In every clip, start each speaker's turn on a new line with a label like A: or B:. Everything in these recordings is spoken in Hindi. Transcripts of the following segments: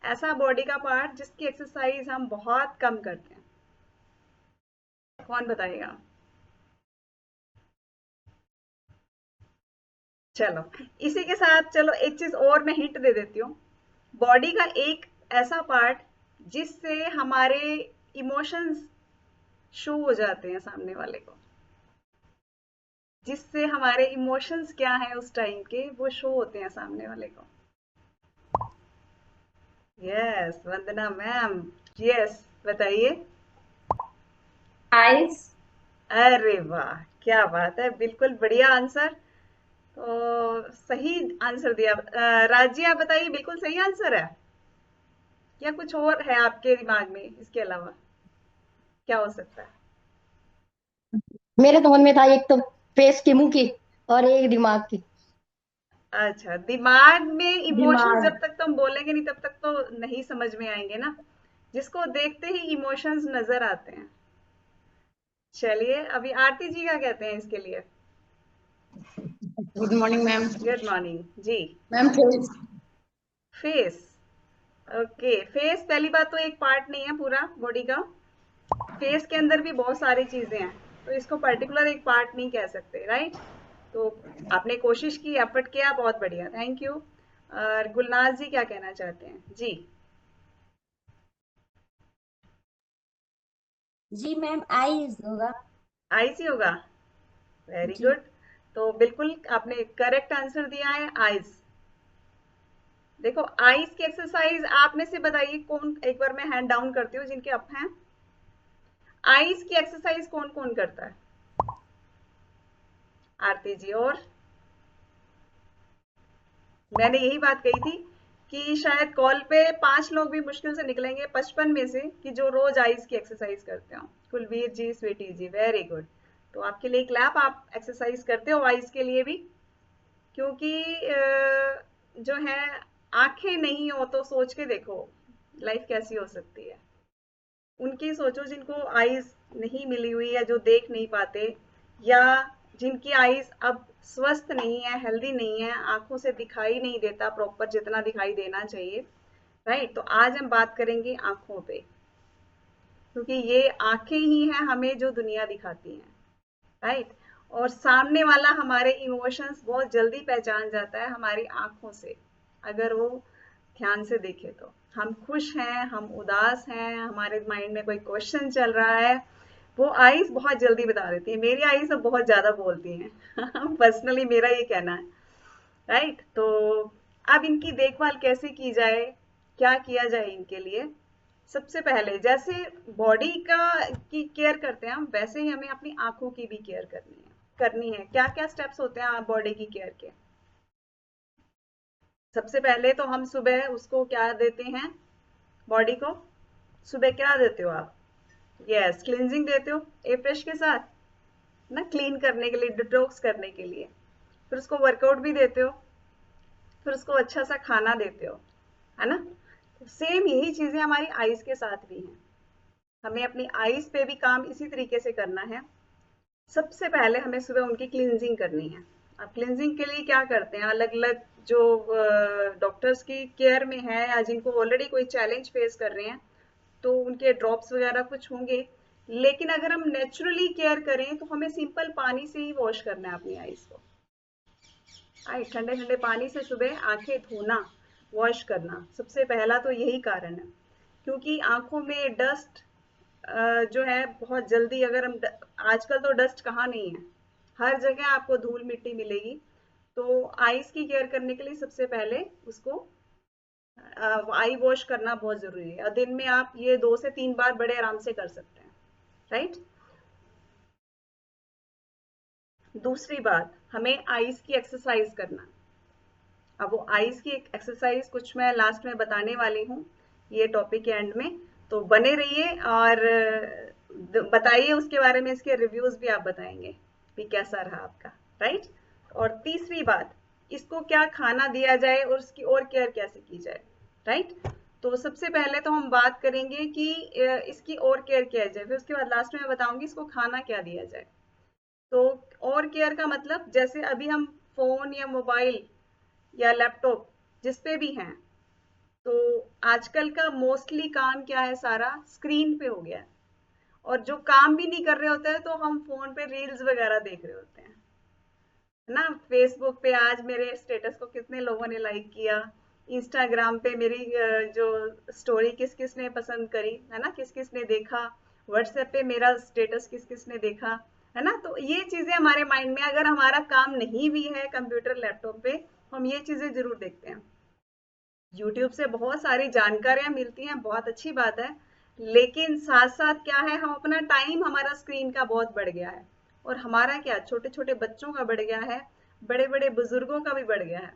A: ऐसा बॉडी का पार्ट जिसकी एक्सरसाइज हम बहुत कम करते हैं? कौन बताएगा? चलो, इसी के साथ चलो एक चीज और मैं हिंट दे देती हूँ। बॉडी का एक ऐसा पार्ट जिससे हमारे इमोशंस शो हो जाते हैं सामने वाले को, जिससे हमारे इमोशंस क्या हैं उस टाइम के वो शो होते हैं सामने वाले को। यस, वंदना मैम। यस, बताइए।
B: आइस।
A: अरे वाह, क्या बात है, बिल्कुल बढ़िया आंसर। तो सही आंसर दिया। राजी, आप बताइए, बिल्कुल सही आंसर है या कुछ और है आपके दिमाग में इसके अलावा? क्या हो सकता है?
B: मेरे तो मन में था एक तो फेस की, मुंह की, और एक दिमाग की।
A: अच्छा, दिमाग में इमोशंस
B: दिमाग।
A: जब तक तो हम बोलेंगे नहीं तब तक तो नहीं समझ में आएंगे ना, जिसको देखते ही इमोशंस नजर आते हैं। चलिए, अभी आरती जी क्या कहते हैं इसके लिए?
C: Good morning ma'am.
A: Good morning जी।
C: Ma'am face.
A: Face. Okay, face पहली बात तो एक पार्ट नहीं है पूरा बॉडी का। फेस के अंदर भी बहुत सारी चीजें हैं, तो इसको पर्टिकुलर एक पार्ट नहीं कह सकते, राइट? तो आपने कोशिश की, एफर्ट किया, बहुत बढ़िया, थैंक यू। और गुलनाज जी क्या कहना चाहते हैं जी?
D: जी मैम, आईज होगा।
A: आईज ही होगा। वेरी
D: जी।
A: गुड। तो बिल्कुल आपने करेक्ट आंसर दिया है, आईज। देखो, आईज की एक्सरसाइज आप में से बताइए कौन, एक बार मैं हैंड डाउन करती हूँ जिनके अप हैं। आईज की एक्सरसाइज कौन कौन करता है? आरती जी और मैंने यही बात कही थी कि शायद कॉल पे 5 लोग भी मुश्किल से निकलेंगे 55 में से कि जो रोज आइज की एक्सरसाइज करते हो। कुलवीर जी, स्वीटी जी, वेरी गुड। तो आपके लिए क्लैप, आप एक्सरसाइज करते हो आइज के लिए भी। क्योंकि जो है, आंखें नहीं हो तो सोच के देखो लाइफ कैसी हो सकती है। उनकी सोचो जिनको आईज नहीं मिली हुई है, जो देख नहीं पाते, या जिनकी आईज अब स्वस्थ नहीं है, हेल्दी नहीं है, आंखों से दिखाई नहीं देता प्रॉपर जितना दिखाई देना चाहिए, राइट? तो आज हम बात करेंगे आंखों पे, क्योंकि ये आंखें ही हैं हमें जो दुनिया दिखाती हैं, राइट? और सामने वाला हमारे इमोशंस बहुत जल्दी पहचान जाता है हमारी आंखों से, अगर वो ध्यान से देखे तो। हम खुश हैं, हम उदास हैं, हमारे माइंड में कोई क्वेश्चन चल रहा है, वो आईज बहुत जल्दी बता देती है। मेरी आईज अब बहुत ज्यादा बोलती हैं पर्सनली मेरा ये कहना है, राइट? तो अब इनकी देखभाल कैसे की जाए, क्या किया जाए इनके लिए? सबसे पहले जैसे बॉडी का की केयर करते हैं हम, वैसे ही हमें अपनी आंखों की भी केयर करनी है। क्या क्या स्टेप्स होते हैं बॉडी की केयर के? सबसे पहले तो हम सुबह उसको क्या देते हैं, बॉडी को? सुबह क्या देते हो आप? यस, क्लींजिंग देते हो ए फ्रेश के साथ ना, क्लीन करने के लिए, डिटॉक्स करने के लिए। फिर उसको वर्कआउट भी देते हो, फिर उसको अच्छा सा खाना देते हो, है ना? सेम यही चीजें हमारी आईज के साथ भी हैं। हमें अपनी आईज पे भी काम इसी तरीके से करना है। सबसे पहले हमें सुबह उनकी क्लींजिंग करनी है। अब क्लींजिंग के लिए क्या करते हैं, अलग अलग जो डॉक्टर्स की केयर में है या जिनको ऑलरेडी कोई चैलेंज फेस कर रहे हैं, तो उनके ड्रॉप्स वगैरह कुछ होंगे। लेकिन अगर हम नेचुरली केयर करें तो हमें सिंपल पानी से ही वॉश करना है अपनी आईज को। ठंडे ठंडे पानी से सुबह आंखें धोना, वॉश करना, सबसे पहला तो यही कारण है। क्योंकि आंखों में डस्ट जो है बहुत जल्दी, अगर हम आजकल तो डस्ट कहाँ नहीं है, हर जगह आपको धूल मिट्टी मिलेगी। तो आईज की केयर करने के लिए सबसे पहले उसको आई वॉश करना बहुत जरूरी है, और दिन में आप ये 2 से 3 बार बड़े आराम से कर सकते हैं, राइट? दूसरी बात, हमें आईज की एक्सरसाइज करना। अब वो आईज की एक्सरसाइज कुछ मैं लास्ट में बताने वाली हूँ ये टॉपिक के एंड में, तो बने रहिए और बताइए उसके बारे में, इसके रिव्यूज भी आप बताएंगे भी कैसा रहा आपका, राइट? और तीसरी बात, इसको क्या खाना दिया जाए और उसकी और केयर कैसे की जाए, राइट? तो सबसे पहले तो हम बात करेंगे कि इसकी और केयर किया जाए, फिर उसके बाद लास्ट में मैं बताऊंगी इसको खाना क्या दिया जाए। तो और केयर का मतलब, जैसे अभी हम फोन या मोबाइल या लैपटॉप जिस पे भी हैं, तो आजकल का मोस्टली काम क्या है, सारा स्क्रीन पे हो गया है। और जो काम भी नहीं कर रहे होते हैं तो हम फोन पे रील्स वगैरह देख रहे होते हैं, है ना। फेसबुक पे आज मेरे स्टेटस को कितने लोगों ने लाइक किया, इंस्टाग्राम पे मेरी जो स्टोरी किस किस ने पसंद करी, है ना, किस किस ने देखा, व्हाट्सएप पे मेरा स्टेटस किस किस ने देखा, है ना। तो ये चीजें हमारे माइंड में, अगर हमारा काम नहीं भी है कंप्यूटर लैपटॉप पे, हम ये चीजें जरूर देखते हैं। यूट्यूब से बहुत सारी जानकारियां मिलती हैं, बहुत अच्छी बात है, लेकिन साथ साथ क्या है, हम अपना टाइम, हमारा स्क्रीन का बहुत बढ़ गया है। और हमारा क्या, छोटे छोटे बच्चों का बढ़ गया है, बड़े बड़े बुजुर्गों का भी बढ़ गया है।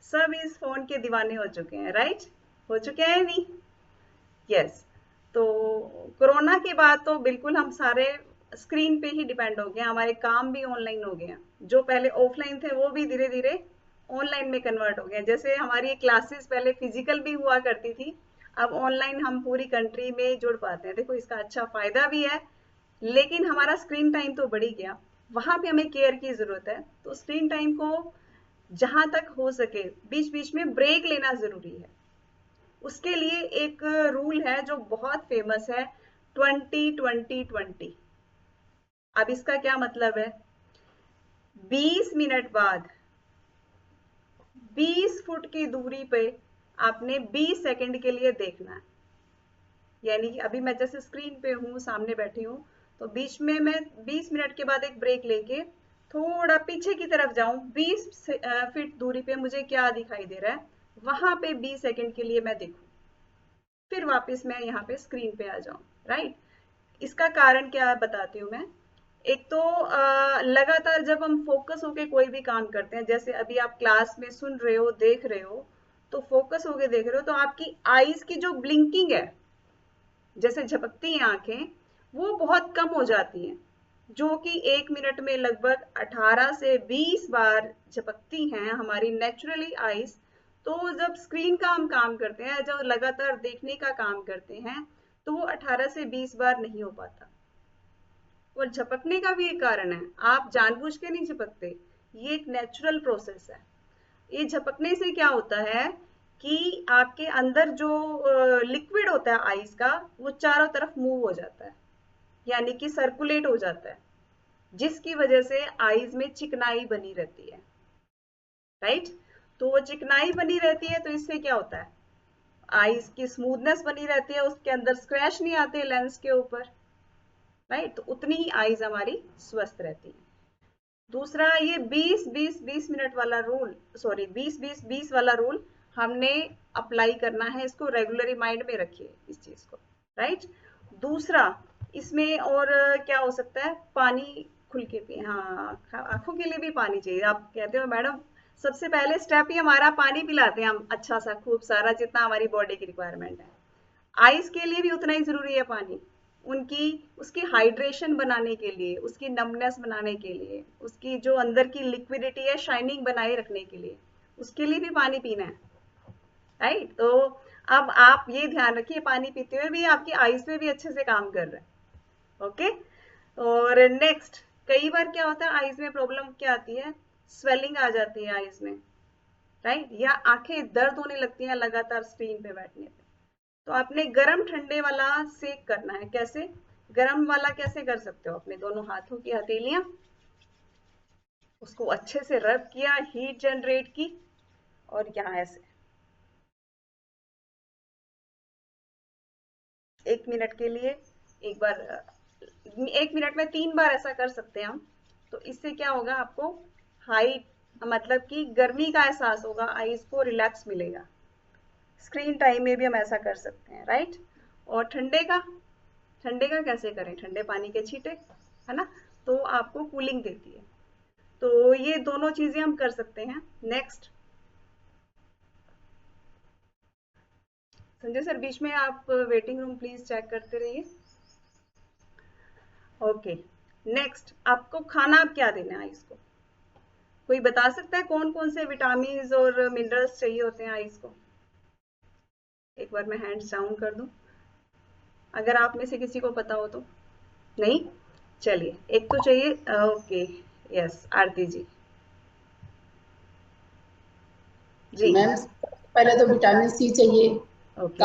A: सब इस फोन के दीवाने हो चुके हैं, राइट, हो चुके हैं नहीं। यस। तो कोरोना के बाद तो बिल्कुल हम सारे स्क्रीन पे ही डिपेंड हो गए, हमारे काम भी ऑनलाइन हो गए हैं। जो पहले ऑफलाइन थे वो भी धीरे धीरे ऑनलाइन में कन्वर्ट हो गए। जैसे हमारी क्लासेस पहले फिजिकल भी हुआ करती थी, अब ऑनलाइन हम पूरी कंट्री में जुड़ पाते हैं। देखो, इसका अच्छा फायदा भी है, लेकिन हमारा स्क्रीन टाइम तो बढ़ ही गया। वहां पे हमें केयर की जरूरत है। तो स्क्रीन टाइम को जहां तक हो सके बीच बीच में ब्रेक लेना जरूरी है। उसके लिए एक रूल है जो बहुत फेमस है, 20-20-20। अब इसका क्या मतलब है, 20 मिनट बाद 20 फुट की दूरी पे आपने 20 सेकंड के लिए देखना है। यानी कि अभी मैं जैसे स्क्रीन पे हूँ, सामने बैठी हूँ, तो बीच में मैं 20 मिनट के बाद एक ब्रेक लेके थोड़ा पीछे की तरफ जाऊं, 20 फीट दूरी पे मुझे क्या दिखाई दे रहा है, वहां पे 20 सेकंड के लिए मैं देखूं, फिर वापस मैं यहाँ पे स्क्रीन पे आ जाऊं, राइट। इसका कारण क्या है बताती हूँ मैं। एक तो लगातार जब हम फोकस होके कोई भी काम करते हैं, जैसे अभी आप क्लास में सुन रहे हो, देख रहे हो, तो फोकस होके देख रहे हो, तो आपकी आईज की जो ब्लिंकिंग है, जैसे झपकती हैं आंखें, वो बहुत कम हो जाती हैं, जो कि 1 मिनट में लगभग 18 से 20 बार झपकती हैं हमारी नेचुरली आईज। तो जब स्क्रीन का हम काम करते हैं, जब लगातार देखने का काम करते हैं, तो वो 18 से 20 बार नहीं हो पाता। और झपकने का भी एक कारण है, आप जानबूझ के नहीं झपकते, ये एक नेचुरल प्रोसेस है। ये झपकने से क्या होता है कि आपके अंदर जो लिक्विड होता है आइस का, वो चारों तरफ मूव हो जाता है, यानी कि सर्कुलेट हो जाता है, जिसकी वजह से आइज में चिकनाई बनी रहती है, राइट। तो वो चिकनाई बनी रहती है, तो इससे क्या होता है, आइस की स्मूथनेस बनी रहती है, उसके अंदर स्क्रैच नहीं आते लेंस के ऊपर, राइट। तो उतनी ही आइज हमारी स्वस्थ रहती है। दूसरा, ये 20-20-20 मिनट वाला रूल, सॉरी 20-20-20 वाला रूल हमने अप्लाई करना है, इसको रेगुलरली माइंड में रखिए इस चीज को, राइट। दूसरा, इसमें और क्या हो सकता है, पानी खुल के पिए। हाँ, आंखों के लिए भी पानी चाहिए। आप कहते हो मैडम, सबसे पहले स्टेप ही हमारा पानी पिलाते हैं हम, अच्छा सा खूब सारा, जितना हमारी बॉडी की रिक्वायरमेंट है। आइस के लिए भी उतना ही जरूरी है पानी, उनकी उसकी हाइड्रेशन बनाने के लिए, उसकी नमनेस बनाने के लिए, उसकी जो अंदर की लिक्विडिटी है शाइनिंग बनाए रखने के लिए, उसके लिए भी पानी पीना है, राइट। तो अब आप ये ध्यान रखिए, पानी पीते हुए भी आपकी आइस में भी अच्छे से काम कर रहा है, ओके। और नेक्स्ट, कई बार क्या होता है आइस में प्रॉब्लम क्या आती है, स्वेलिंग आ जाती है आइस में, राइट, या आंखें दर्द होने लगती हैं लगातार स्क्रीन पे बैठने पे। तो आपने गरम ठंडे वाला सेक करना है। कैसे, गरम वाला कैसे कर सकते हो, अपने दोनों हाथों की हथेलियां, उसको अच्छे से रब किया, हीट जनरेट की, और यहाँ ऐसे 1 मिनट के लिए, एक बार 1 मिनट में 3 बार ऐसा कर सकते हैं हम। तो इससे क्या होगा, आपको हाई, मतलब कि गर्मी का एहसास होगा, आईज को रिलैक्स मिलेगा। स्क्रीन टाइम में भी हम ऐसा कर सकते हैं, राइट। और ठंडे का कैसे करें, ठंडे पानी के छींटे, है ना, तो आपको कूलिंग देती है। तो ये दोनों चीजें हम कर सकते हैं। नेक्स्ट, संजय सर बीच में आप वेटिंग रूम प्लीज चेक करते रहिए। ओके, नेक्स्ट, आपको खाना आप क्या देना है आइस को, कोई बता सकता है कौन कौन से विटामिन और मिनरल्स चाहिए होते हैं आइस को। एक बार मैं हैंड्स डाउन कर दूं, अगर आप में से किसी को पता हो तो। नहीं, चलिए, एक तो चाहिए, ओके, यस, आरती जी। जी
C: मैम, पहले तो विटामिन सी चाहिए,
A: ओके,